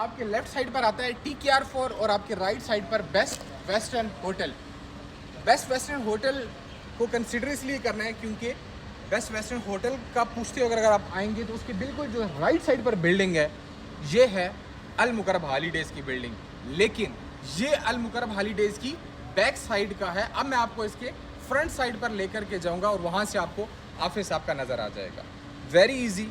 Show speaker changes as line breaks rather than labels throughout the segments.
आपके left side पर आता है TKR4 और आपके राइट साइड पर best western hotel. Best western hotel को कंसिडर इसलिए करना है क्योंकि बेस्ट वेस्टर्न होटल का पूछते हो अगर आप आएंगे तो उसके बिल्कुल जो राइट साइड पर बिल्डिंग है ये है अल मुकर्रम हॉलीडेज़ की बिल्डिंग, लेकिन ये अल मुकर्रम हॉलीडेज़ की बैक साइड का है। अब मैं आपको इसके फ्रंट साइड पर लेकर के जाऊंगा और वहाँ से आपको ऑफिस आपका नज़र आ जाएगा। वेरी इजी,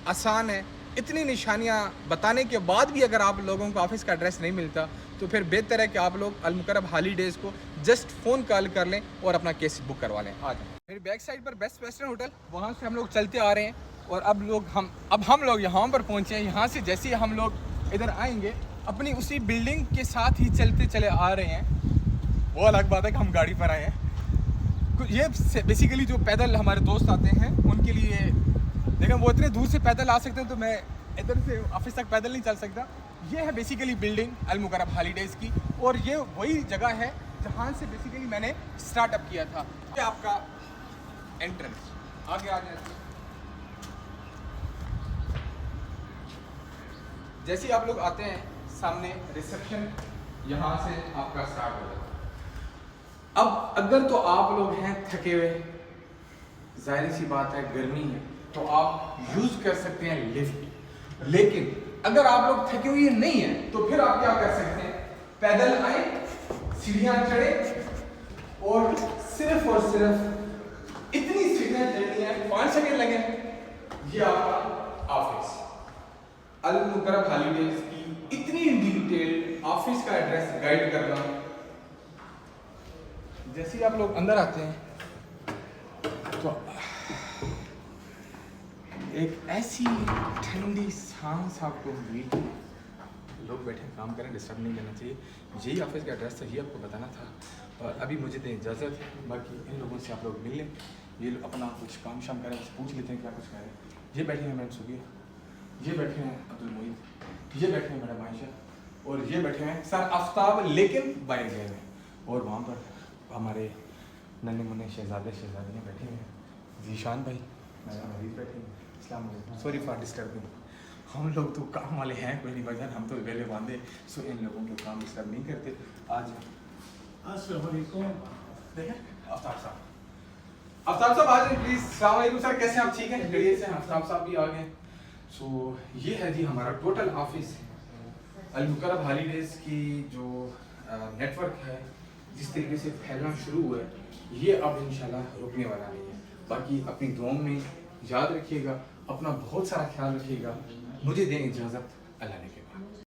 आसान है। इतनी निशानियाँ बताने के बाद भी अगर आप लोगों को ऑफिस का एड्रेस नहीं मिलता तो फिर बेहतर है कि आप लोग अल मुकर्रम हॉलीडेज़ को जस्ट फ़ोन कॉल कर लें और अपना केस बुक करवा लें। आ जाए फिर बैक साइड पर बेस्ट वेस्टर्न होटल, वहाँ से हम लोग चलते आ रहे हैं और अब हम लोग यहाँ पर पहुँचे हैं। यहाँ से जैसे ही हम लोग इधर आएंगे अपनी उसी बिल्डिंग के साथ ही चलते चले आ रहे हैं। वो अलग बात है कि हम गाड़ी पर आए हैं। ये बेसिकली जो पैदल हमारे दोस्त आते हैं उनके लिए, लेकिन वो इतने दूर से पैदल आ सकते हैं तो मैं इधर से ऑफिस तक पैदल नहीं चल सकता। ये है बेसिकली बिल्डिंग अल मुकर्रम हॉलीडेज़ की और ये वही जगह है जहाँ से बेसिकली मैंने स्टार्टअप किया था। ये आपका एंट्रेंस, आगे आ जाए। जैसे ही आप लोग आते हैं सामने रिसेप्शन यहाँ से आपका स्टार्ट हो जाता है। अब अगर तो आप लोग हैं थके हुए, जाहिर सी बात है गर्मी है, तो आप यूज कर सकते हैं लिफ्ट। लेकिन अगर आप लोग थके हुए नहीं हैं तो फिर आप क्या कर सकते हैं, पैदल आए, सीढ़ियां चढ़े और सिर्फ इतनी सीढ़ियां चढ़नी है, 5 सेकंड लगे। ये आपका ऑफिस अल मुकर्रम हॉलीडेज़ की इतनी डिटेल्ड ऑफिस का एड्रेस गाइड करना। जैसे ही आप लोग अंदर आते हैं तो एक ऐसी ठंडी सांस आपको मिली। लोग बैठे काम करें, डिस्टर्ब नहीं करना चाहिए। यही ऑफिस का एड्रेस था, यही आपको बताना था। और अभी मुझे दें इजाज़त, बाकी इन लोगों से आप लोग मिल लें, ये लोग अपना कुछ काम शाम करें, पूछ लेते हैं क्या कुछ करें। ये बैठे हैं मैडम सुबिया, ये बैठे हैं अब्दुल मोईद, ये बैठे हैं मैडम आयशा और ये बैठे हैं सर आफ्ताब, लेकिन बाहर गए हैं। और वहाँ पर हमारे नन्हे मुन्ने शहजादियाँ बैठे हैं। जीशान भाई मैडम अजीज बैठे हैं। Sorry for disturbing. हम लोग तो काम वाले हैं, कोई नहीं भाईजान, हम तो वेले बांधे, सो इन लोगों को काम डिस्टर्ब नहीं करते। आज अस्सलाम वालेकुम। देखें आफ्ताब साहब आज प्लीज़। अस्सलाम वालेकुम सर, कैसे हैं आप? ठीक हैं, बढ़िया से। आफ्ताब साहब भी आ गए। सो ये है जी हमारा टोटल ऑफिस अल मुकर्रम हॉलीडेज़ की जो नेटवर्क है, जिस तरीके से फैलना शुरू हुआ है, ये अब इंशाल्लाह रुकने वाला नहीं है। बाकी अपनी दुआओं में याद रखिएगा, अपना बहुत सारा ख्याल रखिएगा। मुझे दें इजाज़त।